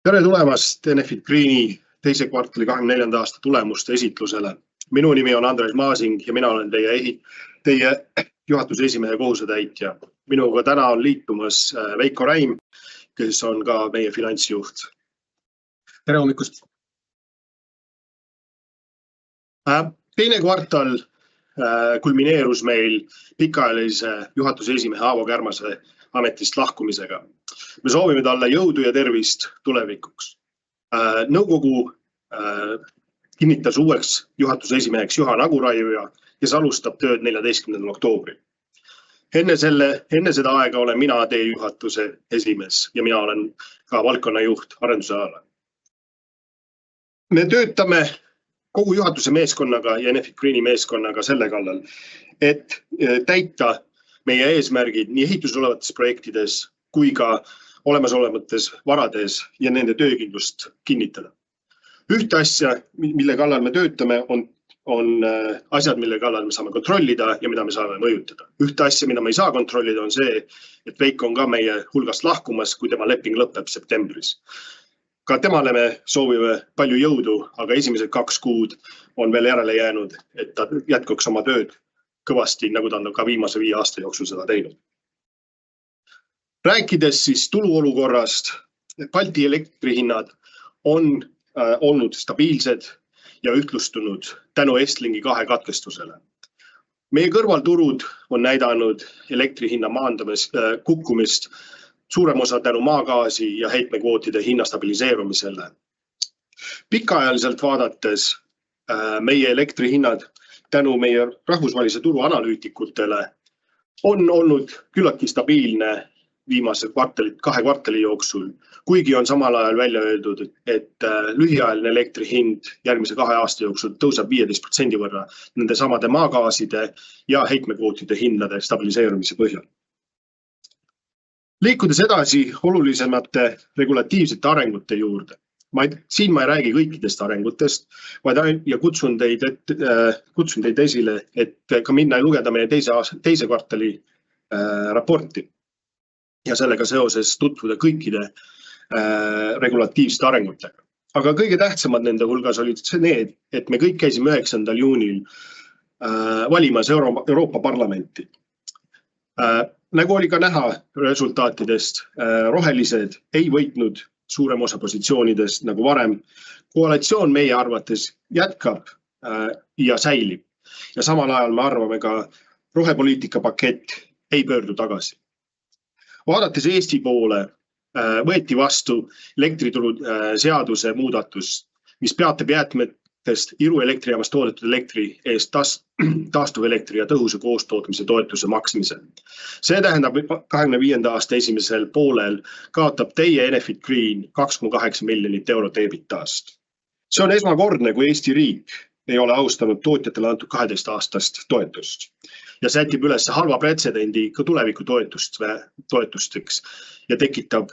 Tere tulemast Enefit Greeni teise kvartali 24. aasta tulemuste esitlusele. Minu nimi on Andres Maasing ja mina olen teie juhatuse esimehe kohusetäitja. Minuga täna on liitumas Veiko Räim, kes on ka meie finantsjuht. Tere hommikust! Teine kvartal kulmineerus meil pikaajalise juhatuse esimehe Aavo Kärmase ametist lahkumisega. Me soovime talle jõudu ja tervist tulevikuks. Nõukogu kinnitas uueks juhatuse esimeheks Juhan Aguraiuja, kes alustab tööd 14. oktoobril. Enne seda aega olen mina teie juhatuse esimees ja mina olen ka valdkonnajuht arenduse alal. Me töötame kogu juhatuse meeskonnaga ja Enefit Greeni meeskonnaga selle kallal, et täita meie eesmärgid nii ehitus olevates projektides kui ka olemasolevates varades ja nende töökindlust kinnitada. Ühte asja, mille kallal me töötame, on asjad, mille kallal me saame kontrollida ja mida me saame mõjutada. Ühte asja, mida me ei saa kontrollida, on see, et Veiko on ka meie hulgast lahkumas, kui tema leping lõpeb septembris. Ka temale me soovime palju jõudu, aga esimesed 2 kuud on veel järele jäänud, et ta jätkuks oma tööd kõvasti, nagu ta on ka viimase 5 aasta jooksul seda teinud. Rääkides siis tuluolukorrast, Balti elektrihinnad on olnud stabiilsed ja ühtlustunud tänu Estlingi 2 katkestusele. Meie kõrvalturud on näidanud elektrihinna kukkumist suurem osa tänu maagaasi ja heitmekvootide hinna stabiliseerumisele. Pikaajaliselt vaadates meie elektrihinnad tänu meie rahvusvahelise turu analüütikutele on olnud küllaltki stabiilne viimase 2 kvartali jooksul, kuigi on samal ajal välja öeldud, et lühiajaline elektrihind järgmise 2 aasta jooksul tõuseb 15% võrra nende samade maagaaside ja heitmekvootide hindade stabiliseerumise põhjal. Liikudes edasi olulisemate regulatiivsete arengute juurde. Siin ma ei räägi kõikidest arengutest, ja kutsun teid esile, et ka minna ja lugeda meie teise kvartali raporti ja sellega seoses tutvuda kõikide regulatiivsete arengutega. Aga kõige tähtsamad nende hulgas olid need, et me kõik käisime 9. juunil valimas Euroopa Parlamenti. Nagu oli ka näha resultaatidest, rohelised ei võitnud suurem osa positsioonidest nagu varem. Koalitsioon meie arvates jätkab ja säilib. Ja samal ajal me arvame ka rohepoliitika pakett ei pöördu tagasi. Vaadates Eesti poole võeti vastu elektrituru seaduse muudatus, mis peatab jäätmetest Iru elektrijaamast toodetud elektri eest taastuvelektri ja tõhusa koostootmise toetuse maksmise. See tähendab 25. aasta esimesel poolel kaotab teie Enefit Green 2,8 miljonit eurot EBITDAst. See on esmakordne, kui Eesti riik ei ole austanud tootjatele antud 12 aastast toetust ja sätib üles halva pretsedendi ka tuleviku toetusteks ja tekitab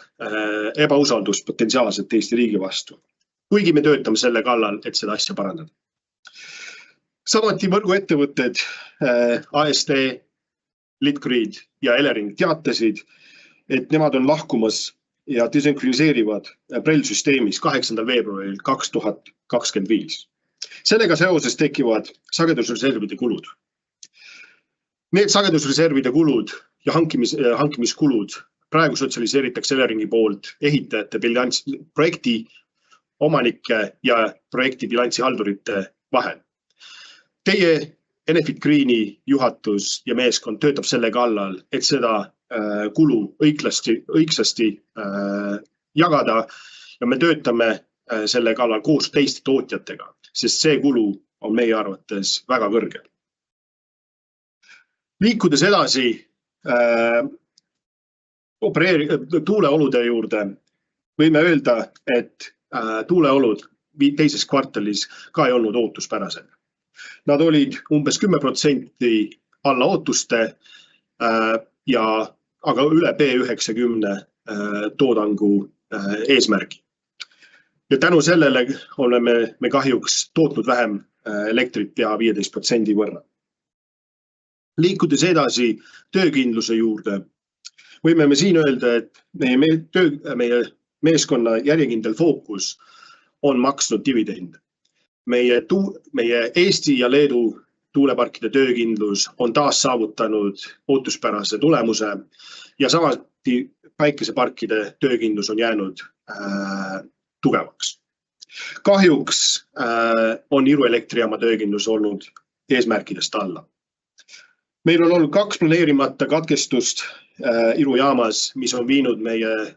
ebausaldust potentsiaalselt Eesti riigi vastu. Kuigi me töötame selle kallal, et seda asja parandada. Samuti võrguettevõtted AST, Litgrid ja Elering teatasid, et nemad on lahkumas ja desünkroniseerivad BRELL-süsteemis 8. veebruaril 2025. Sellega seoses tekivad sagedusreservide kulud. Need sagedusreservide kulud ja hankimiskulud praegu sotsialiseeritakse Eleringi poolt ehitajate projekti omanike ja projekti bilansihaldurite vahel. Teie Enefit Greeni juhatus ja meeskond töötab selle kallal, et seda kulu õigsasti jagada ja me töötame selle kallal koos teiste tootjatega, sest see kulu on meie arvates väga kõrge. Liikudes edasi tuuleolude juurde, võime öelda, et tuuleolud teises kvartalis ka ei olnud ootuspärased. Nad olid umbes 10% alla ootuste, aga üle P90 toodangu eesmärgi. Ja tänu sellele oleme me kahjuks tootnud vähem elektrit pea 15% võrra. Liikudes edasi töökindluse juurde, võime me siin öelda, et meie meeskonna järjekindel fookus on maksnud dividende. Meie Eesti ja Leedu tuuleparkide töökindlus on taas saavutanud ootuspärase tulemuse ja samuti päikeseparkide töökindlus on jäänud tugevaks. Kahjuks on Iru elektrijaama töökindlus olnud eesmärkidest alla. Meil on olnud 2 planeerimata katkestust Iru jaamas, mis on viinud meie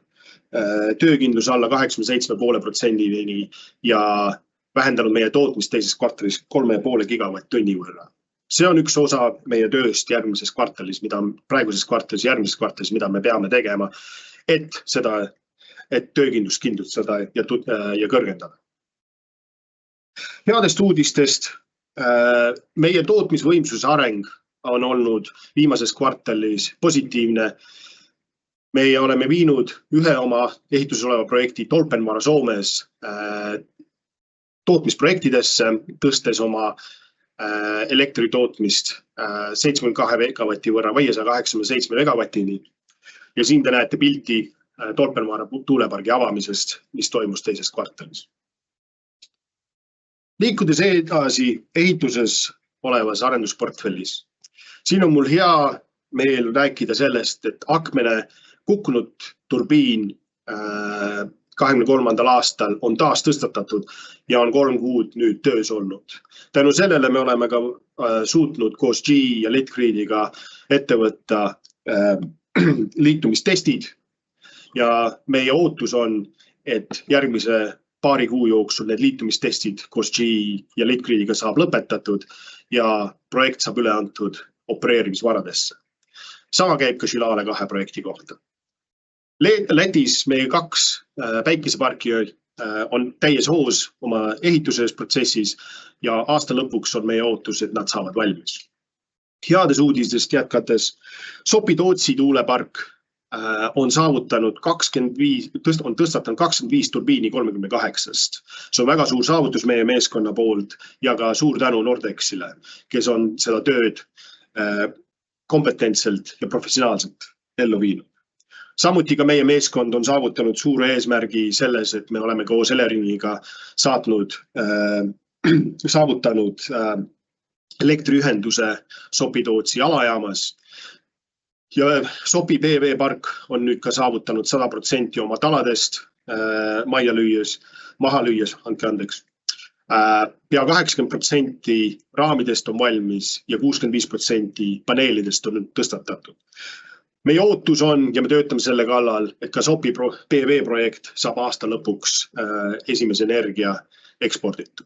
töökindlus alla 87,5%-ni ja vähendanud meie tootmist teises kvartalis 3,5 gigavatt-tunni võrra. See on üks osa meie tööst järgmises kvartalis, praeguses kvartalis, järgmises kvartalis, mida me peame tegema, et töökindlust kindlustada ja kõrgendada. Headest uudistest meie tootmisvõimsuse areng on olnud viimases kvartalis positiivne. Meie oleme viinud ühe oma ehituses oleva projekti Tolpenvaara Soomes tootmisprojektidesse, tõstes oma elektritootmist 72 megavatti võrra 587 megavatini. Ja siin te näete pilti Tolpenvaara tuulepargi avamisest, mis toimus teises kvartalis. Liikudes edasi ehituses olevas arendusportfellis. Siin on mul hea meel rääkida sellest, et Akmene kukkunud turbiin 2023. aastal on taas tõstatatud ja on 3 kuud nüüd töös olnud. Tänu sellele me oleme ka suutnud koos GE ja Litgridiga ette võtta liitumistestid ja meie ootus on, et järgmise paari kuu jooksul need liitumistestid koos GE ja Litgridiga saab lõpetatud ja projekt saab üle antud opereerimisvaradesse. Sama käib ka Šilale 2 projekti kohta. Lätis meie 2 päikeseparki on täies hoos oma ehituses protsessis ja aasta lõpuks on meie ootus, et nad saavad valmis. Heades uudistest jätkates, Sopi-Tootsi tuulepark on saavutanud 25 turbiini 38-st. See on väga suur saavutus meie meeskonna poolt ja ka suur tänu Nordexile, kes on seda tööd kompetentselt ja professionaalselt ellu viinud. Samuti ka meie meeskond on saavutanud suure eesmärgi selles, et me oleme koos Eleringiga saavutanud elektriühenduse Sopi-Tootsi alajaamas. Ja Sopi PV park on nüüd ka saavutanud 100% oma taladest maha lüües, andke andeks. Pea 80% raamidest on valmis ja 65% paneelidest on tõstatatud. Meie ootus on ja me töötame selle kallal, et ka Sopi PV projekt saab aasta lõpuks esimese energia eksporditud.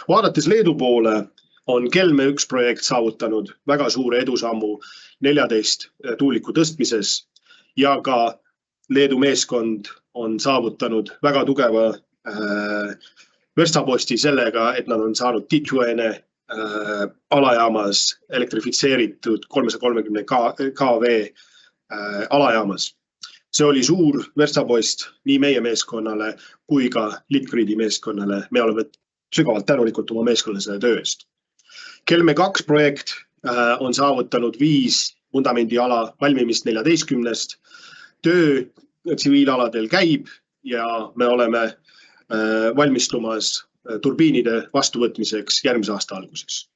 Vaadates Leedu poole on Kelme 1 projekt saavutanud väga suure edusammu 14 tuuliku tõstmises ja ka Leedu meeskond on saavutanud väga tugeva verstaposti sellega, et nad on saanud Titjuene alajaamas elektrifitseeritud 330 kV alajaamas. See oli suur verstapost nii meie meeskonnale kui ka Litgridi meeskonnale. Me oleme sügavalt tänulikud oma meeskonnale selle töö eest. Kelme 2 projekt on saavutanud 5 vundamendiala valmimist 14-st. Töö tsiviilaladel käib ja me oleme valmistumas turbiinide vastuvõtmiseks järgmise aasta alguses.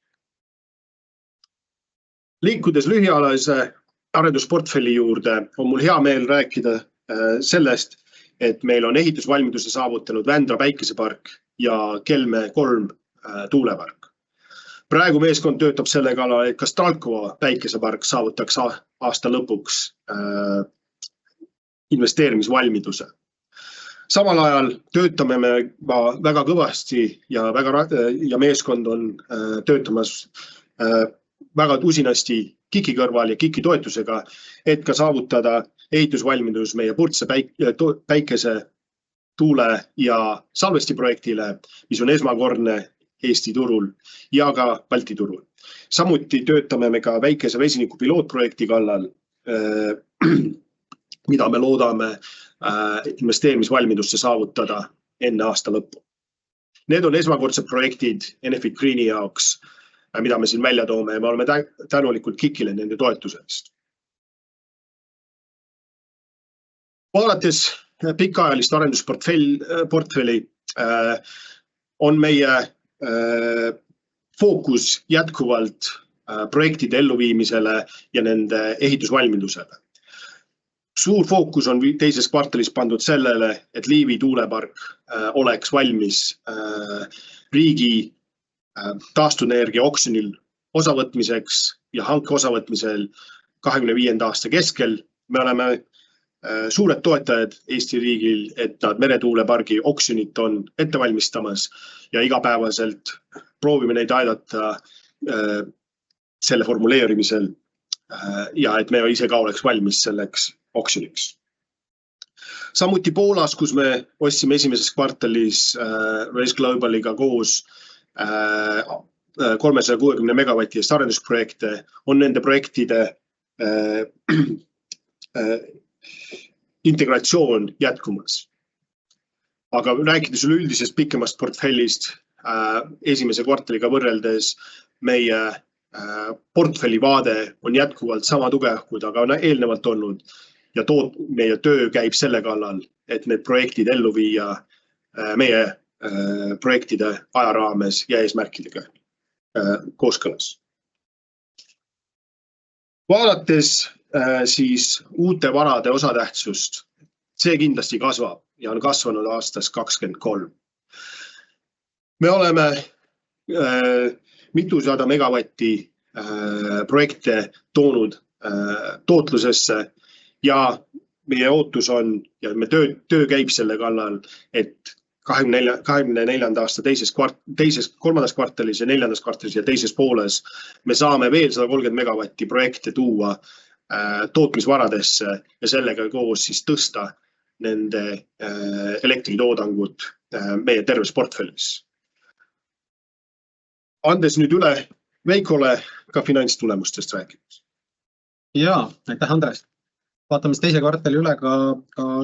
Liikudes lühiajalise arendusportfelli juurde, on mul hea meel rääkida sellest, et meil on ehitusvalmiduse saavutanud Vändra päikesepark ja Kelme 3 tuulepark. Praegu meeskond töötab selle kallal, et kas Stalkova päikesepark saavutaks aasta lõpuks investeerimisvalmiduse. Samal ajal töötame me väga kõvasti ja meeskond on töötamas väga usinasti KIK-i kõrval ja KIK-i toetusega, et ka saavutada ehitusvalmidus meie Purtse päikese, tuule ja salvesti projektile, mis on esmakordne Eesti turul ja ka Balti turul. Samuti töötame me ka väikese vesiniku pilootprojekti kallal, mida me loodame investeerimisvalmidusse saavutada enne aasta lõppu. Need on esmakordsed projektid Enefit Greeni jaoks, mida me siin välja toome ja me oleme tänulikud KIK-ile nende toetusest. Vaadates pikaajalist arendusportfelli on meie fookus jätkuvalt projektide elluviimisele ja nende ehitusvalmidusele. Suur fookus on teises kvartalis pandud sellele, et Liivi tuulepark oleks valmis riigi taastuvenergia oksjonil osavõtmiseks ja hanke osavõtmisel 2025. aasta keskel. Me oleme suured toetajad Eesti riigil, et nad meretuulepargi oksjonit on ette valmistamas ja igapäevaselt proovime neid aidata selle formuleerimisel ja et me ise ka oleks valmis selleks oksjoniks. Samuti Poolas, kus me ostsime esimeses kvartalis Race Globaliga koos 360 megavati eest arendusprojekte, on nende projektide integratsioon jätkumas. Aga rääkides üleüldisest pikemast portfellist, esimese kvartaliga võrreldes meie portfelli vaade on jätkuvalt sama tugev, kui ta on eelnevalt olnud ja meie töö käib selle kallal, et need projektid ellu viia meie projektide ajaraames ja eesmärkidega kooskõlas. Vaadates siis uute varade osatähtsust, see kindlasti kasvab ja on kasvanud aastas 23. Me oleme mitusada megavatti projekte toonud tootlusesse ja meie ootus on ja me töö käib selle kallal, et 24. aasta kolmandas kvartalis ja neljandas kvartalis ja teises pooles me saame veel 130 megavatti projekte tuua tootmisvaradesse ja sellega koos siis tõsta nende elektritoodangut meie terves portfellis. Andes nüüd üle Veikole ka finantstulemustest rääkimas. Jaa, aitäh Andres. Vaatame teise kvartali üle ka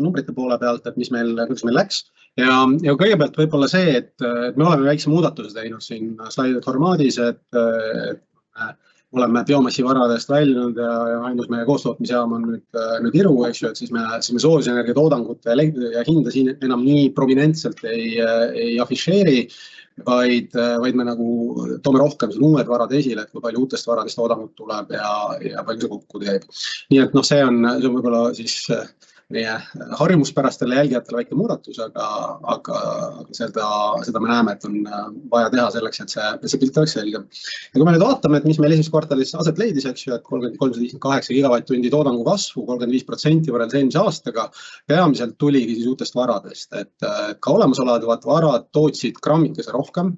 numbrite poole pealt, et mis meil läks. Ja kõigepealt võib-olla see, et me oleme väikse muudatuse teinud siin slaidide formaadis, et oleme biomassivaradest väljunud ja ainus meie koostootmisjaam on nüüd Iru, eks ju, et siis me soojusenergia toodangut ja hinda siin enam nii prominentselt ei afišeeri, vaid me nagu toome rohkem uued varad esile, et kui palju uutest varadest toodangut tuleb ja palju see kokku teeb. Nii et see on võib-olla siis meie harjumuspärastele jälgijatele väike muudatus, aga seda me näeme, et on vaja teha selleks, et see pilt oleks selge. Ja kui me nüüd vaatame, et mis meil esimeses kvartalis aset leidis, eks ju, et 358 gigavatt-tundi toodangu kasvu, 35% võrreldes eelmise aastaga, peamiselt tuligi siis uutest varadest, et ka olemasolevad varad tootsid grammikese rohkem,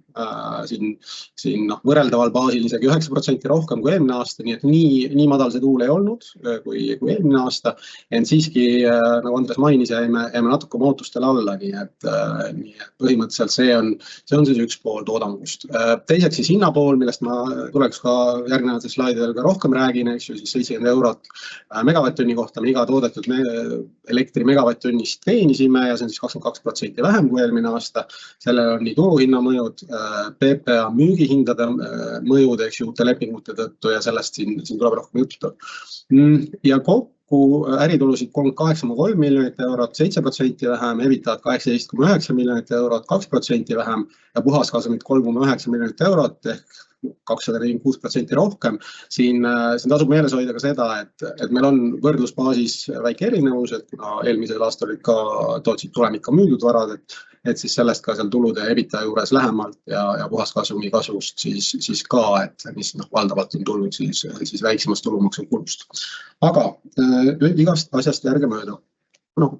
siin võrreldaval baasil isegi 9% rohkem kui eelmine aasta, nii et nii madal see tuul ei olnud kui eelmine aasta, ent siiski nagu Andres mainis, jääme natuke ootustele alla, nii et põhimõtteliselt see on siis üks pool toodangust. Teiseks siis hinnapool, millest ma tuleks ka järgnevatel slaididel ka rohkem räägin, eks ju, siis 70 eurot megavatt-tunni kohta me iga toodetud elektri megavatt-tunnist teenisime ja see on siis 22% vähem kui eelmine aasta. Sellel on nii turuhinna mõjud, PPA müügihindade mõjud, eks ju, uute lepingute tõttu ja sellest siin tuleb rohkem juttu. Ja kokku äritulusid 38,3 miljonit eurot, 7% vähem, EBITDA 18,9 miljonit eurot, 2% vähem ja puhaskasumit 3,9 miljonit eurot ehk 246% rohkem. Siin tasub meeles hoida ka seda, et meil on võrdlusbaasis väike erinevus, et kuna eelmisel aastal olid ka tootsid tulemid ka müüdud varad, et siis sellest ka seal tulude ja EBITDA juures lähemalt ja puhaskasumi kasvust siis ka, et mis valdavalt on tulnud siis väiksemast tulumaksukulust. Aga igast asjast järge mööda.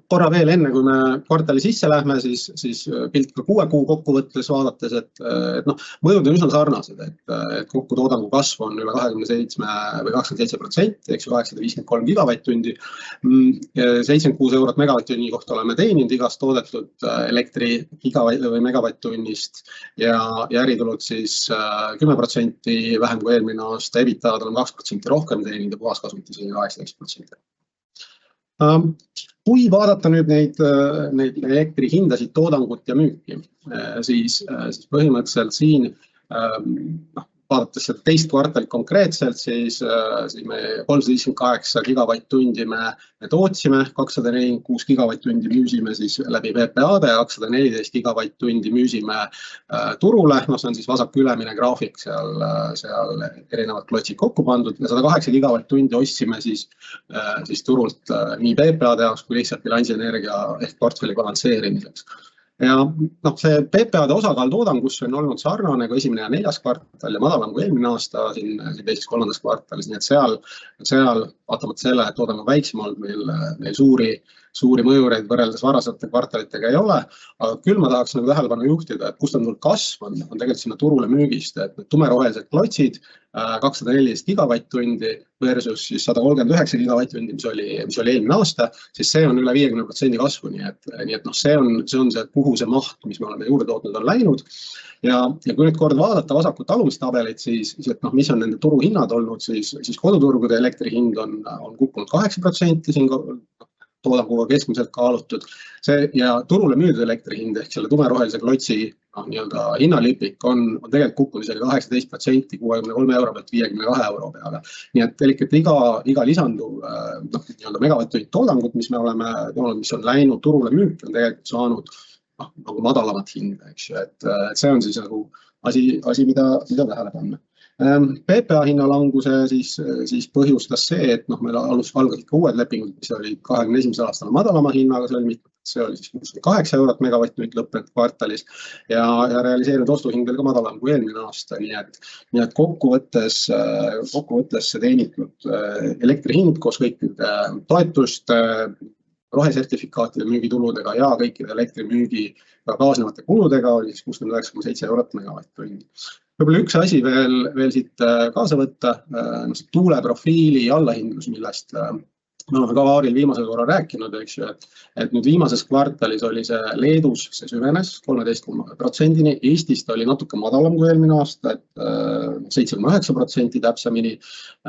Korra veel enne, kui me kvartali sisse lähme, siis pilt ka 6 kuu kokkuvõttes vaadates, et mõjud on üsna sarnased, et kokku toodangu kasv on üle 27 või 27%, eks ju 853 gigavatt-tundi, 76 eurot megavatt-tunni kohta oleme teeninud igast toodetud elektri või megavatt-tunnist ja äritulud siis 10% vähem kui eelmine aasta, EBITDA oleme 2% rohkem teeninud ja puhaskasumit isegi 18%. Kui vaadata nüüd neid elektri hindasid, toodangut ja müüki, siis põhimõtteliselt siin vaadates seda teist kvartalit konkreetselt, siis me 358 gigavatt-tundi me tootsime, 246 gigavatt-tundi müüsime siis läbi PPA-de ja 214 gigavatt-tundi müüsime turule, see on siis vasaku ülemine graafik, seal erinevad klotsid kokku pandud ja 108 gigavatt-tundi ostsime siis turult nii PPA-de jaoks kui lihtsalt bilansienergia ehk portfelli balansseerimiseks. Ja see PPA-de osakaal toodangus on olnud sarnane kui esimene ja neljas kvartal ja madalam kui eelmine aasta siin teises kolmandas kvartalis, nii et seal vaatamata selle, et toodang on väiksem olnud, meil suuri mõjureid võrreldes varasemate kvartalitega ei ole, aga küll ma tahaks tähelepanu juhtida, et kust on tulnud kasv, on tegelikult sinna turule müügist, et need tumerohelised klotsid 214 gigavatt-tundi versus siis 139 gigavatt-tundi, mis oli eelmine aasta, siis see on üle 50% kasvu, nii et see on see, kuhu see maht, mis me oleme juurde tootnud, on läinud. Ja kui nüüd kord vaadata vasakut alumistabelit, siis mis on nende turuhinnad olnud, siis koduturgude elektri hind on kukkunud 8%, siin toodanguga keskmiselt kaalutud. Ja turule müüdud elektri hind ehk selle tumerohelise klotsi hinnalipik on tegelikult kukkunud isegi 18%, 63 euro pealt 52 euro peale. Nii et tegelikult iga lisanduv megavatt-tundi toodangut, mis me oleme toonud, mis on läinud turule müüki, on tegelikult saanud madalamat hinda, eks ju, et see on siis asi, mida tähele panna. PPA hinnalanguse siis põhjustas see, et meil algasid ikka uued lepingud, mis olid 2021. aastal madalama hinnaga sõlmitud, see oli siis 68 eurot megavatt-tundi lõppenud kvartalis ja realiseerinud ostuhind veel ka madalam kui eelmine aasta, nii et kokkuvõttes see teenitud elektri hind koos kõikide toetuste, rohesertifikaatide müügituludega ja kõikide elektrimüügiga kaasnevate kuludega oli 69,7 eurot megavatt-tundi. Võib-olla üks asi veel siit kaasa võtta, tuuleprofiili allahindlus, millest me oleme ka Vaaril viimasel korral rääkinud, eks ju, et nüüd viimases kvartalis oli see Leedus, see süvenes 13%-ni, Eestist oli natuke madalam kui eelmine aasta, et 7,9% täpsemini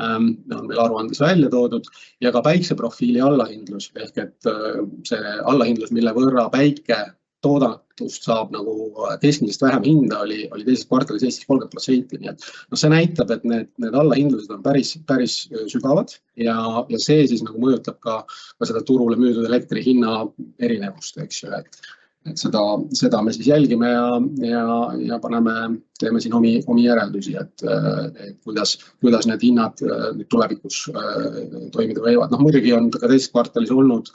on meil aruandes välja toodud ja ka päikseprofiili allahindlus, ehk et see allahindlus, mille võrra päike toodatust saab keskmisest vähem hinda, oli teises kvartalis Eestis 30%, nii et see näitab, et need allahindlused on päris sügavad ja see siis mõjutab ka seda turule müüdud elektri hinna erinevust, eks ju, et seda me siis jälgime ja teeme siin omi järeldusi, et kuidas need hinnad tulevikus toimida võivad. Muidugi on ka teises kvartalis olnud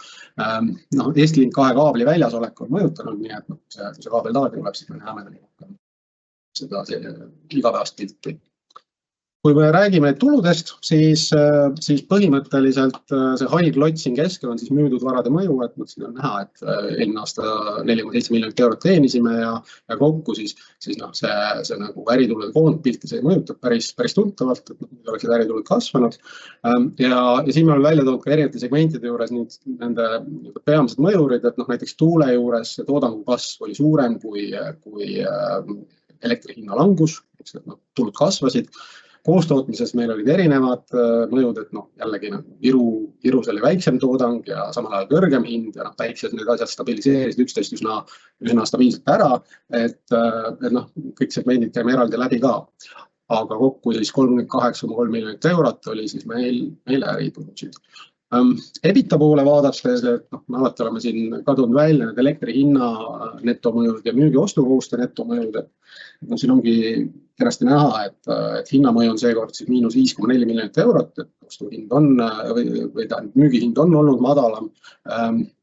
Estlink 2 kaabli väljasolek on mõjutanud, nii et kui see kaabel tagasi tuleb, siis me näeme seda igapäevast pilti. Kui me räägime tuludest, siis põhimõtteliselt see hall klots siin keskel on siis müüdud varade mõju, et siin on näha, et eelmine aasta 4,7 miljonit eurot teenisime ja kokku siis see äritulude koondpilti see mõjutab päris tuntavalt, et oleksid äritulud kasvanud. Ja siin me oleme välja toonud ka erinevate segmentide juures nende peamised mõjurid, et näiteks tuule juures toodangu kasv oli suurem kui elektri hinna langus, tulud kasvasid. Koostootmises meil olid erinevad mõjud, et jällegi Virus oli väiksem toodang ja samal ajal kõrgem hind ja päikses need asjad stabiliseerisid üksteist üsna stabiilselt ära, et kõik segmendid käime eraldi läbi ka. Aga kokku siis 38,3 miljonit eurot oli siis meil äritulusid. EBITDA poole vaadates, et me alati oleme siin kadunud välja need elektri hinna netomõjud ja müügi ostukoguste netomõjud, et siin ongi kenasti näha, et hinnamõju on seekord siis -5,4 miljonit eurot, et ostuhind on või müügihind on olnud madalam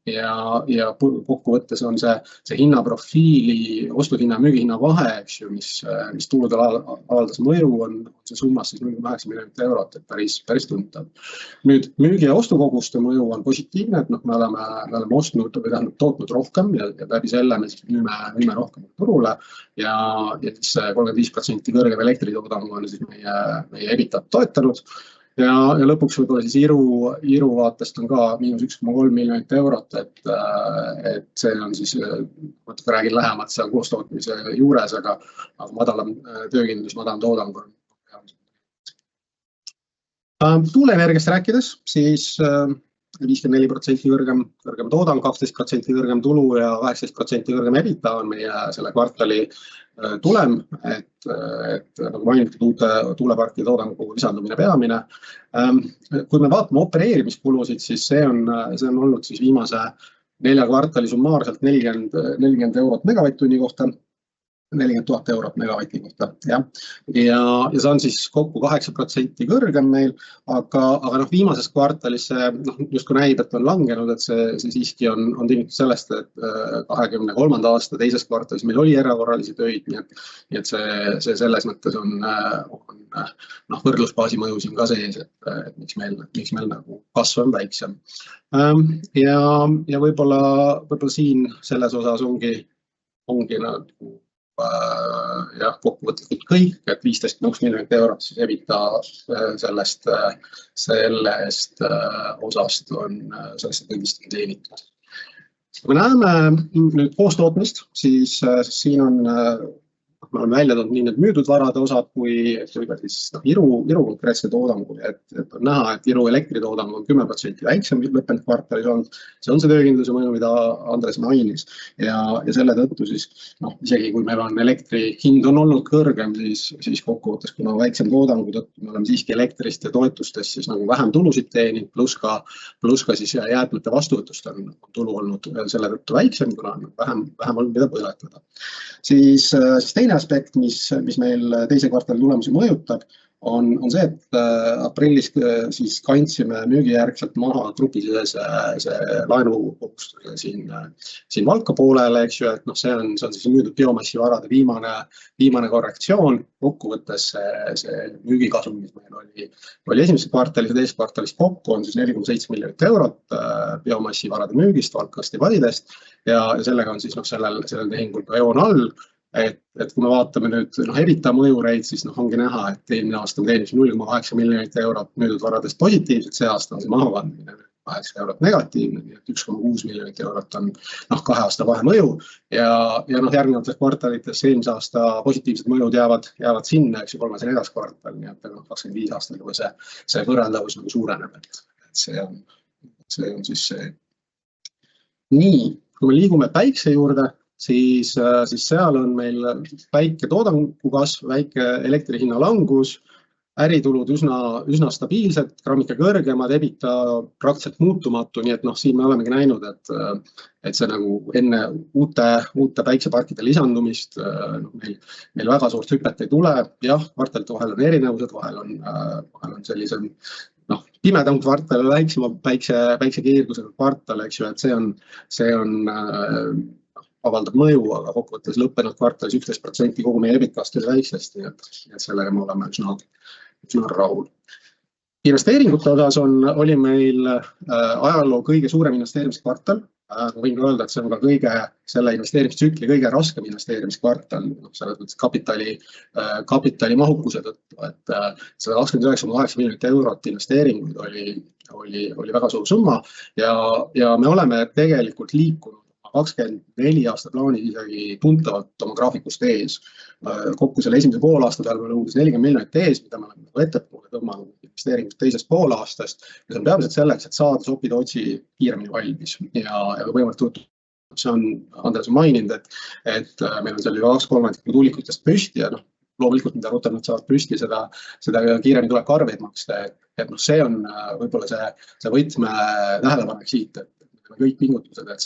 ja kokkuvõttes on see hinnaprofiili, ostuhinna ja müügihinna vahe, eks ju, mis tuludele avaldas mõju, on see summas siis 0,8 miljonit eurot, et päris tuntav. Nüüd müügi ja ostukoguste mõju on positiivne, et me oleme ostnud või tootnud rohkem ja läbi selle me siis müüme rohkem turule ja siis 35% kõrgem elektritoodangu on siis meie EBITDA toetanud ja lõpuks võib-olla siis Iru vaatest on ka -1,3 miljonit eurot, et see on siis, natuke räägin lähemalt seal koostootmise juures, aga madalam töökindlus, madalam toodang on. Tuuleenergiast rääkides, siis 54% kõrgem toodang, 12% kõrgem tulu ja 18% kõrgem EBITDA on meie selle kvartali tulem, et nagu mainitud uute tuuleparkide toodangu lisandumine peamine. Kui me vaatame opereerimiskulusid, siis see on olnud siis viimase 4 kvartali summaarselt 40 eurot megavatt-tunni kohta. 40 000 eurot megavati kohta, jah. Ja see on siis kokku 8% kõrgem meil, aga viimases kvartalis justkui näib, et on langenud, et see siiski on tingitud sellest, et 2023. aasta teises kvartalis meil oli erakorralisi töid, nii et see selles mõttes on võrdlusbaasi mõju siin ka sees, et miks meil nagu kasv on väiksem. Ja võib-olla siin selles osas ongi nagu kokkuvõtlikult kõik, et 15 miljonit eurot siis EBITDA sellest osast on sellest kõigist teenitud. Kui me näeme nüüd koostootmist, siis siin on me oleme välja toonud nii need müüdud varade osad kui ka siis Iru konkreetse toodangu, et on näha, et Iru elektritoodang on 10% väiksem lõppenud kvartalis olnud. See on see töökindluse mõju, mida Andres mainis ja selle tõttu siis isegi kui meil on elektri hind on olnud kõrgem, siis kokkuvõttes, kuna väiksem toodangu tõttu me oleme siiski elektrist ja toetustest siis nagu vähem tulusid teeninud, pluss ka siis jäätmete vastuvõtust on tulu olnud selle tõttu väiksem, kuna on vähem olnud mida põletada. Siis teine aspekt, mis meil teise kvartali tulemusi mõjutab, on see, et aprillis siis kandsime müügijärgselt maha grupi sees see laenukohustuse siin Valka poolele, eks ju, et see on siis müüdud biomassivarade viimane korrektsioon. Kokkuvõttes see müügikasum, mis meil oli esimeses kvartalis ja teises kvartalis kokku, on siis 4,7 miljonit eurot biomassivarade müügist Valkast ja Vadidest ja sellega on siis sellel tehingul ka joon all. Et kui me vaatame nüüd EBITDA mõjureid, siis ongi näha, et eelmine aasta teenis 0,8 miljonit eurot müüdud varadest positiivselt, see aasta on see mahakandmine 8 eurot negatiivne, nii et 1,6 miljonit eurot on 2 aasta vahe mõju ja järgnevates kvartalites eelmise aasta positiivsed mõjud jäävad sinna, eks ju, 3. ja 4. kvartal, nii et 25 aastal juba see võrreldavus suureneb, et see on siis see. Nii, kui me liigume päikse juurde, siis seal on meil väike toodangu kasv, väike elektrihinna langus, äritulud üsna stabiilsed, grammika kõrgemad, EBITDA praktiliselt muutumatu, nii et siin me olemegi näinud, et see nagu enne uute päikseparkide lisandumist meil väga suurt hüpet ei tule. Jah, kvartalite vahel on erinevused, vahel on sellisem pimedam kvartal, väiksema päiksekiirgusega kvartal, eks ju, et see on avaldab mõju, aga kokkuvõttes lõppenud kvartalis 11% kogu meie EBITDA-st oli väiksest, nii et sellega me oleme üsna rahul. Investeeringute osas oli meil ajaloo kõige suurem investeerimiskvartal. Võin ka öelda, et see on ka selle investeerimistsükli kõige raskem investeerimiskvartal, selles mõttes kapitali mahukuse tõttu, et 129,8 miljonit eurot investeeringuid oli väga suur summa ja me oleme tegelikult liikunud 24 aasta plaanis isegi tuntavalt oma graafikust ees. Kokku selle esimese poolaasta peal on umbes 40 miljonit ees, mida me oleme ettepoole tõmmanud investeeringut teisest poolaastast. Ja see on peamiselt selleks, et saada Sopi-Tootsi kiiremini valmis. Ja võimalik see on Andres maininud, et meil on seal juba 2/3 tuulikutest püsti ja loomulikult, mida rutem nad saavad püsti, seda kiiremini tuleb ka arveid maksta. Et see on võib-olla see võtme tähelepanek siit, et kõik pingutused, et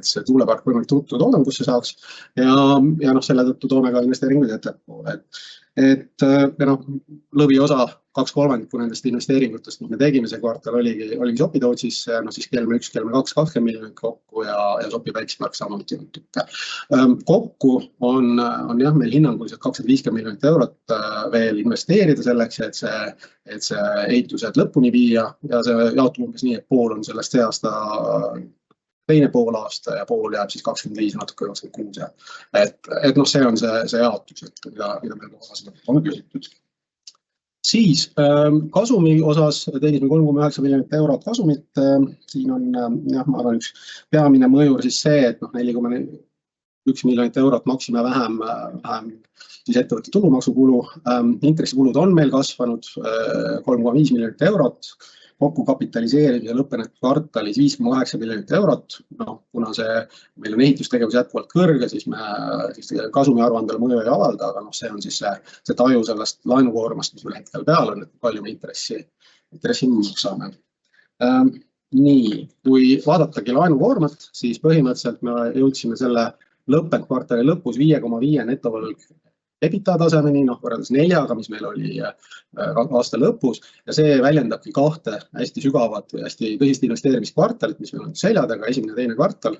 see tuulepark võimalik toodangusse saaks ja selle tõttu toome ka investeeringuid ettepoole. Et lõviosa 2/3 nendest investeeringutest, mis me tegime see kvartal, oligi Sopi-Tootsis, siis Kelme 1, Kelme 2, 20 miljonit kokku ja Sopi päiksepark samuti. Kokku on jah, meil hinnanguliselt 250 miljonit eurot veel investeerida selleks, et see ehitused lõpuni viia ja see jaotub umbes nii, et pool on sellest see aasta teine poolaasta ja pool jääb siis 25 natuke 26. Et see on see jaotus, mida meil on küsitud. Siis kasumi osas teenisime 3,9 miljonit eurot kasumit. Siin on, ma arvan, üks peamine mõjur siis see, et 4,1 miljonit eurot maksime vähem siis ettevõtte tulumaksukulu. Intressikulud on meil kasvanud 3,5 miljonit eurot. kokku kapitaliseerimise lõppenud kvartalis 5,8 miljonit eurot. Kuna meil on ehitustegevus jätkuvalt kõrge, siis kasumi aruandele mõju ei avalda, aga see on siis see taju sellest laenukoormast, mis meil hetkel peal on, et palju me intressi maksame. Nii, kui vaadatagi laenukoormat, siis põhimõtteliselt me jõudsime selle lõppenud kvartali lõpus 5,5 netovõlg EBITDA tasemeni, võrreldes 4-ga, mis meil oli aasta lõpus, ja see väljendabki kahte hästi sügavat või hästi tõsist investeerimiskvartalit, mis meil on seljadega, esimene ja teine kvartal,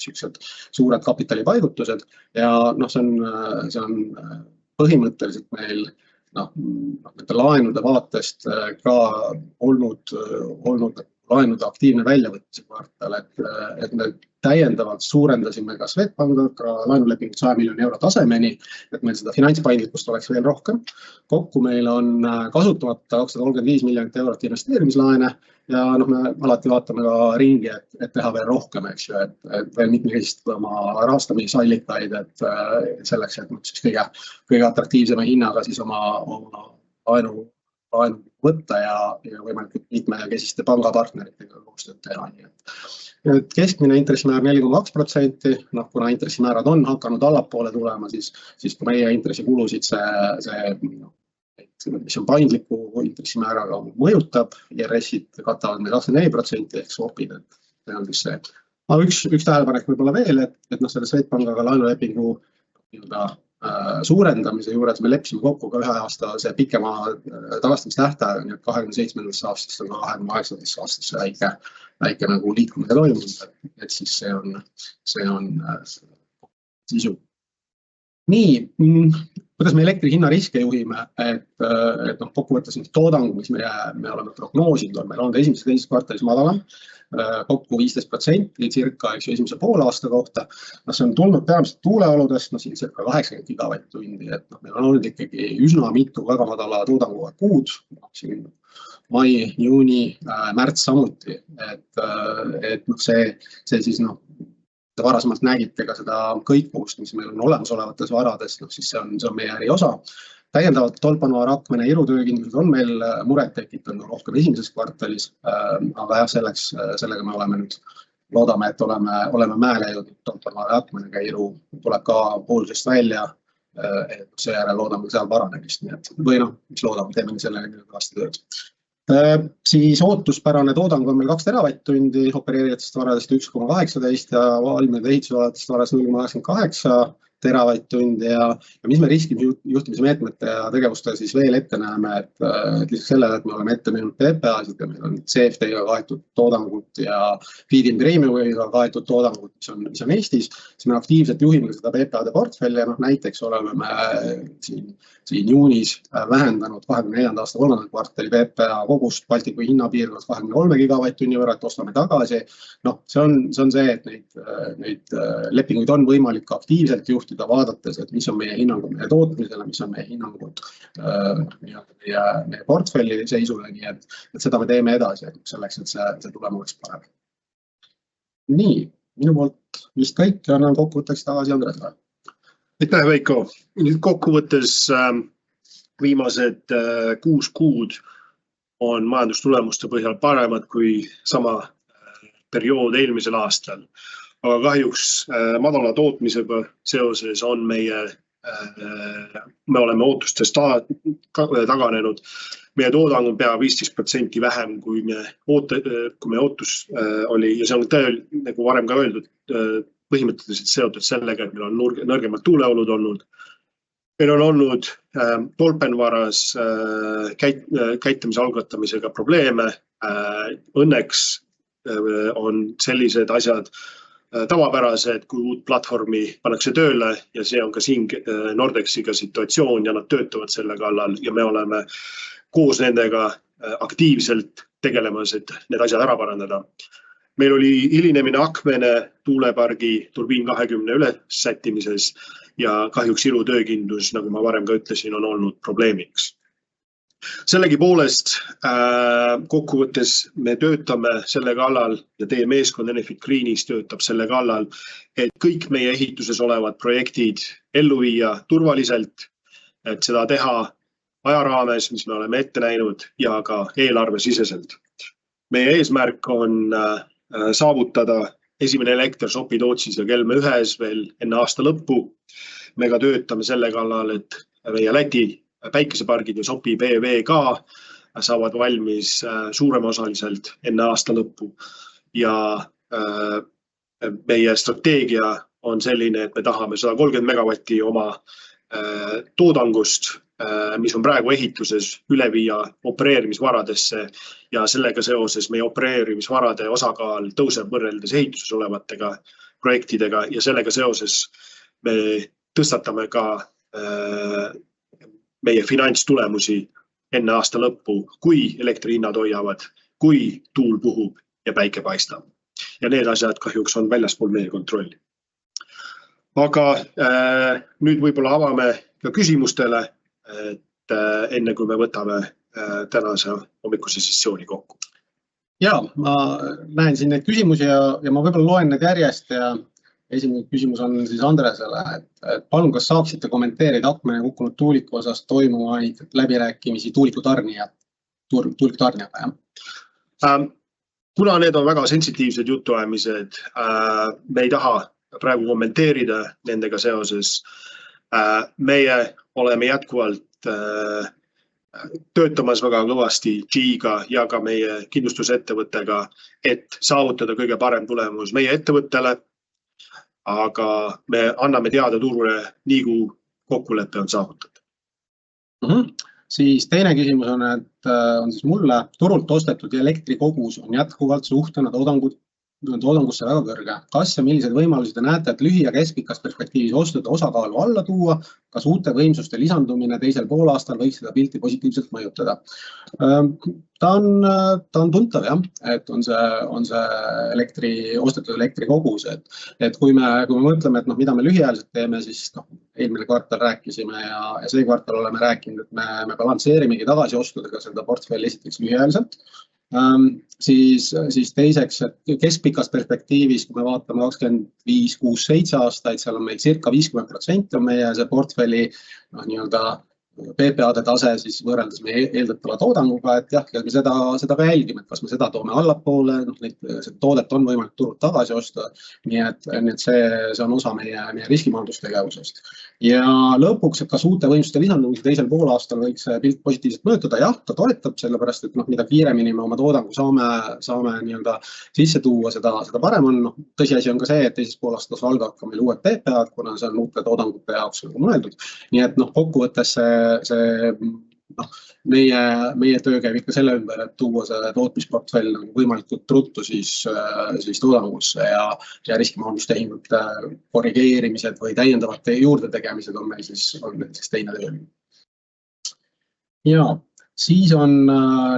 sellised suured kapitalipaigutused, ja see on põhimõtteliselt meil laenude vaatest ka olnud laenude aktiivne väljavõtmise kvartal, et me täiendavalt suurendasime ka Swedbankiga laenulepingut 100 miljoni euro tasemeni, et meil seda finantspaindlikkust oleks veel rohkem. Kokku meil on kasutamata 235 miljonit eurot investeerimislaene ja me alati vaatame ka ringi, et teha veel rohkem, et veel mitmekesistada oma rahastamisallikaid, et selleks, et kõige atraktiivsema hinnaga siis oma laenu võtta ja võimalikult mitmekesiste pangapartneritega koostööd teha. Keskmine intressimäär 4,2%, kuna intressimäärad on hakanud allapoole tulema, siis kui meie intressikulusid mis on paindliku intressimääraga mõjutab, IRS-id katavad meil 24% ehk swapid, et see on siis see. Üks tähelepanek võib-olla veel, et selle Swedbankiga laenulepingu suurendamise juures me leppisime kokku ka 1 aasta see pikema tagastamistähtaeg, nii et 27. aastast on 28. aastasse väike nagu liikumine toimunud, et siis see on sisu. Nii, kuidas me elektri hinna riske juhime, et kokkuvõttes toodangu, mis me oleme prognoosinud, on meil olnud esimeses ja teises kvartalis madalam, kokku 15% circa esimese poole aasta kohta. See on tulnud peamiselt tuuleoludest, siin circa 80 gigavatt-tundi, et meil on olnud ikkagi üsna mitu väga madala toodanguga kuud, mai, juuni, märts samuti, et see siis varasemalt nägite ka seda kõikuvust, mis meil on olemasolevates varades, siis see on meie äri osa. Täiendavalt Tolpanvaara Akmene irutöökindlused on meil muret tekitanud rohkem esimeses kvartalis, aga sellega me oleme nüüd, loodame, et oleme mäele jõudnud Tolpanvaara Akmenega, iru tuleb ka poolsest välja, et seejärel loodame seal paranemist, või mis loodame, teeme sellega kõvasti tööd. Siis ootuspärane toodang on meil 2 teravatt-tundi, opereerivatest varadest 1,18 ja valminud ehitusvaradest varadest 0,88 teravatt-tundi ja mis me riskijuhtimise meetmete ja tegevustega siis veel ette näeme, et lisaks sellele, et me oleme ette müünud PPA-sid ja meil on CFD-ga kaetud toodangut ja Feed-in Premiumiga kaetud toodangut, mis on Eestis, siis me aktiivselt juhime seda PPA-de portfelli ja näiteks oleme me siin juunis vähendanud 24. aasta 3. kvartali PPA kogust Baltiku hinnapiirkonnas 23 gigavatt-tunni võrra, et ostame tagasi. See on see, et neid lepinguid on võimalik aktiivselt juhtida, vaadates, et mis on meie hinnangud meie tootmisele, mis on meie hinnangud meie portfelli seisule, nii et seda me teeme edasi, selleks, et see tulema oleks parem. Nii, minu poolt vist kõik ja annan kokkuvõtteks tagasi Andresele. Aitäh, Veiko. Nüüd kokkuvõttes viimased 6 kuud on majandustulemuste põhjal paremad kui sama periood eelmisel aastal. Aga kahjuks madala tootmisega seoses on me oleme ootustest taganenud. Meie toodang on pea 15% vähem, kui me ootus oli ja see on nagu varem ka öeldud, põhimõtteliselt seotud sellega, et meil on nõrgemad tuuleolud olnud. Meil on olnud Tolpanvaaras käitamise algatamisega probleeme. Õnneks on sellised asjad tavapärased, kui uut platvormi pannakse tööle ja see on ka siin Nordexiga situatsioon ja nad töötavad selle kallal ja me oleme koos nendega aktiivselt tegelemas, et need asjad ära parandada. Meil oli hilinemine Akmene tuulepargi turbiin 20 ülessättimises ja kahjuks irutöökindlus, nagu ma varem ka ütlesin, on olnud probleemiks. Sellegi poolest kokkuvõttes me töötame selle kallal ja teie meeskond Enefit Greenis töötab selle kallal, et kõik meie ehituses olevad projektid ellu viia turvaliselt, et seda teha ajaraames, mis me oleme ette näinud ja ka eelarvesiseselt. Meie eesmärk on saavutada esimene elekter Sopi-Tootsis ja Kelmė 1 veel enne aasta lõppu. Me ka töötame selle kallal, et meie Läti päikesepargid ja Sopi PV ka saavad valmis suuremosaliselt enne aasta lõppu. Ja meie strateegia on selline, et me tahame 130 megavatti oma toodangust, mis on praegu ehituses, üle viia opereerimisvaradesse ja sellega seoses meie opereerimisvarade osakaal tõuseb võrreldes ehituses olevatega projektidega ja sellega seoses me tõstatame ka meie finantstulemusi enne aasta lõppu, kui elektrihinnad hoiavad, kui tuul puhub ja päike paistab. Ja need asjad kahjuks on väljaspool meie kontrolli. Aga nüüd võib-olla avame ka küsimustele, et enne kui me võtame tänase hommikuse sessiooni kokku. Ja, ma näen siin neid küsimusi ja ma võib-olla loen need järjest ja esimene küsimus on siis Andresele, et palun, kas saaksite kommenteerida akmene kukkunud tuuliku osas toimuvaid läbirääkimisi tuulikutarnijaga? Kuna need on väga sensitiivsed jutuajamised, me ei taha praegu kommenteerida nendega seoses. Meie oleme jätkuvalt töötamas väga kõvasti G-ga ja ka meie kindlustusettevõttega, et saavutada kõige parem tulemus meie ettevõttele, aga me anname teada turule nii kui kokkulepe on saavutatud. Siis teine küsimus on, et on siis mulle turult ostetud elektrikogus on jätkuvalt suhtena toodangusse väga kõrge. Kas ja millised võimalusi te näete, et lühi- ja keskpikas perspektiivis ostude osakaalu alla tuua, kas uute võimsuste lisandumine teisel poolaastal võiks seda pilti positiivselt mõjutada? Ta on tuntav, jah, et on see ostetud elektrikogus. Et kui me mõtleme, et mida me lühiajaliselt teeme, siis eelmine kvartal rääkisime ja see kvartal oleme rääkinud, et me balansseerimegi tagasi ostudega seda portfelli esiteks lühiajaliselt. Siis teiseks, et keskpikas perspektiivis, kui me vaatame 25, 6, 7 aastaid, seal on meil circa 50% on meie see portfelli PPA-de tase siis võrreldes meie eeldatava toodanguga, et jah, me seda ka jälgime, et kas me seda toome allapoole, see toodet on võimalik turult tagasi osta, nii et see on osa meie riskimajandustegevusest. Ja lõpuks, et kas uute võimsuste lisandumisi teisel poolaastal võiks pilt positiivselt mõjutada, jah, ta toetab, sellepärast, et mida kiiremini me oma toodangu saame sisse tuua, seda parem on. Tõsiasi on ka see, et teises poolaastas valgavad ka meil uued PPA-d, kuna see on uute toodangute jaoks mõeldud. Nii et kokkuvõttes meie töö käib ikka selle ümber, et tuua see tootmisportfell võimalikult ruttu siis toodangusse ja riskimajandustehingute korrigeerimised või täiendavate juurdetegemised on meil siis teine töö. Ja siis on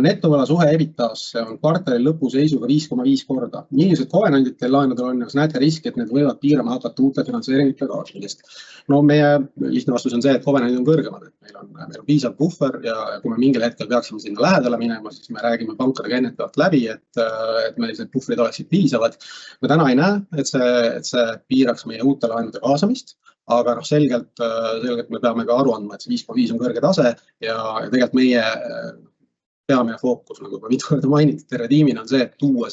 netovõla suhe EBITDAs, see on kvartali lõpu seisuga 5,5 korda. Millised kovenandid teil laenudel on ja kas näete riski, et need võivad piirama hakata uute finantseeringute kaasmist? Meie lihtne vastus on see, et kovenandid on kõrgemad, et meil on piisav puhver ja kui me mingil hetkel peaksime sinna lähedale minema, siis me räägime pankadega ennetavalt läbi, et meil need puhvrid oleksid piisavad. Me täna ei näe, et see piiraks meie uute laenude kaasamist. Aga selgelt me peame ka aru andma, et see 5,5 on kõrge tase ja tegelikult meie peamine fookus, nagu juba mitu korda mainitud terve tiimina on see, et tuua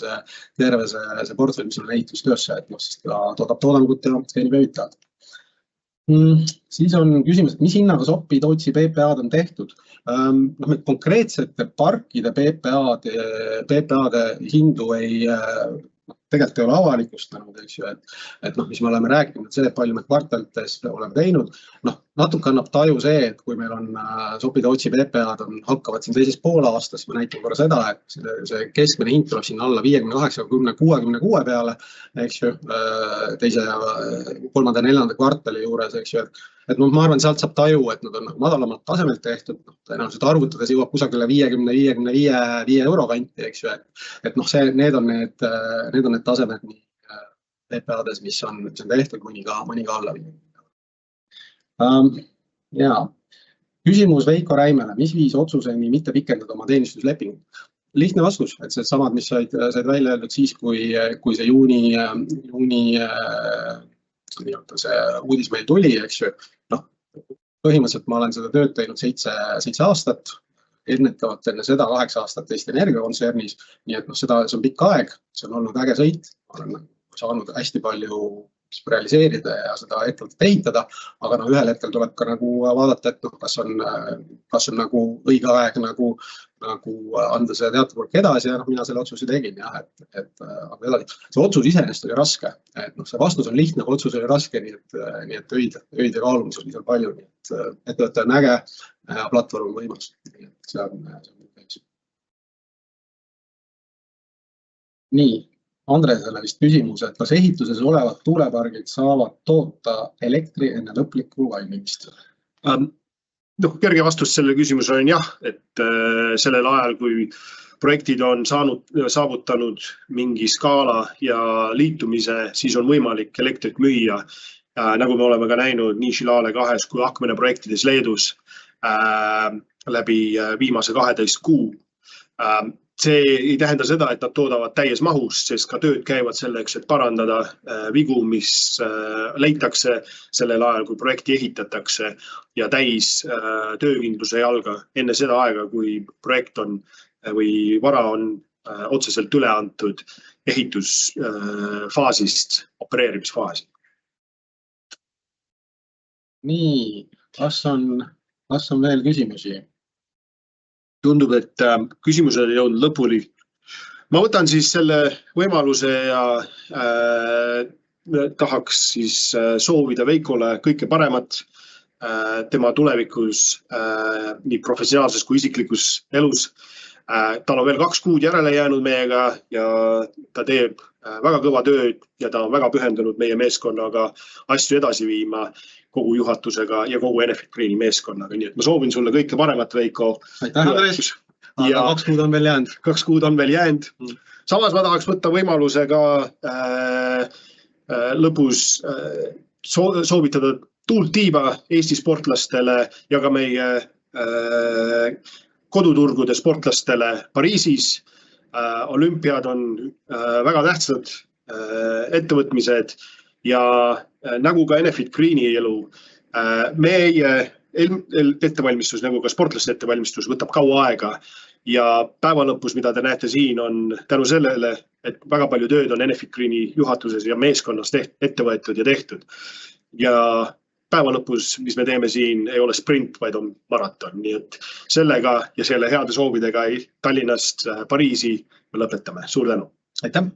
terve see portfell, mis on ehitustöösse, et siis ta toodab toodangut ja teenib EBITDAd. Siis on küsimus, et mis hinnaga Sopi-Tootsi PPA-d on tehtud? Konkreetsete parkide PPA-de hindu tegelikult ei ole avalikustanud, et mis me oleme rääkinud, see, et palju me kvartalites oleme teinud, natuke annab taju see, et kui meil on Sopi-Tootsi PPA-d hakkavad siin teises poolaastas, ma näitan korra seda, et see keskmine hind tuleb sinna alla 58, 66 peale, teise ja kolmanda ja neljanda kvartali juures, et ma arvan, sealt saab taju, et nad on madalamalt tasemelt tehtud, tõenäoliselt arvutades jõuab kusagile 50-55 euro kanti, et need on need tasemed PPA-des, mis on tehtud mõni ka alla. Ja küsimus Veiko Räimele, mis viis otsuseni mitte pikendada oma teenistuslepingut? Lihtne vastus, et see samad, mis said välja öeldud siis, kui see juuni see uudis meil tuli, põhimõtteliselt ma olen seda tööd teinud 7 aastat, ennetavalt enne seda 8 aastat Eesti Energia kontsernis, nii et see on pikk aeg, see on olnud äge sõit, ma olen saanud hästi palju realiseerida ja seda ettevõtet ehitada, aga ühel hetkel tuleb ka vaadata, et kas on nagu õige aeg nagu anda see teatud hulk edasi ja mina selle otsuse tegin jah, et see otsus iseenesest oli raske, et see vastus on lihtne, aga otsus oli raske, nii et öide kaalumus oli seal palju, nii et ettevõte on äge ja platvorm on võimas, nii et see on nii. Andresele vist küsimus, et kas ehituses olevad tuulepargid saavad toota elektri enne lõplikku valmimist? Kerge vastus selle küsimusele on jah, et sellel ajal, kui projektid on saavutanud mingi skaala ja liitumise, siis on võimalik elektrit müüa, nagu me oleme ka näinud nii Šilalė 2 kui Akmene projektides Leedus läbi viimase 12 kuu. See ei tähenda seda, et nad toodavad täies mahus, sest ka tööd käivad selleks, et parandada vigu, mis leitakse sellel ajal, kui projekti ehitatakse ja täis töökindluse jalga enne seda aega, kui projekt on või vara on otseselt üle antud ehitusfaasist opereerimisfaasi. Nii, kas on veel küsimusi? Tundub, et küsimused ei jõudnud lõpuni. Ma võtan siis selle võimaluse ja tahaks siis soovida Veikole kõike paremat tema tulevikus nii professionaalses kui isiklikus elus. Tal on veel 2 kuud järele jäänud meiega ja ta teeb väga kõva tööd ja ta on väga pühendunud meie meeskonnaga asju edasi viima kogu juhatusega ja kogu Enefit Greeni meeskonnaga. Nii et ma soovin sulle kõike paremat, Veiko. Aitäh, Andres. Aga 2 kuud on veel jäänud. 2 kuud on veel jäänud. Samas ma tahaks võtta võimaluse ka lõpus soovitada tuult tiiba Eesti sportlastele ja ka meie koduturgude sportlastele Pariisis. Olümpiad on väga tähtsad ettevõtmised ja nagu ka Enefit Greeni elu, meie ettevalmistus, nagu ka sportlaste ettevalmistus võtab kaua aega ja päeva lõpus, mida te näete siin, on tänu sellele, et väga palju tööd on Enefit Greeni juhatuses ja meeskonnas ette võetud ja tehtud. Ja päeva lõpus, mis me teeme siin, ei ole sprint, vaid on maraton. Nii et sellega ja selle heade soovidega Tallinnast Pariisi me lõpetame. Suur tänu! Aitäh!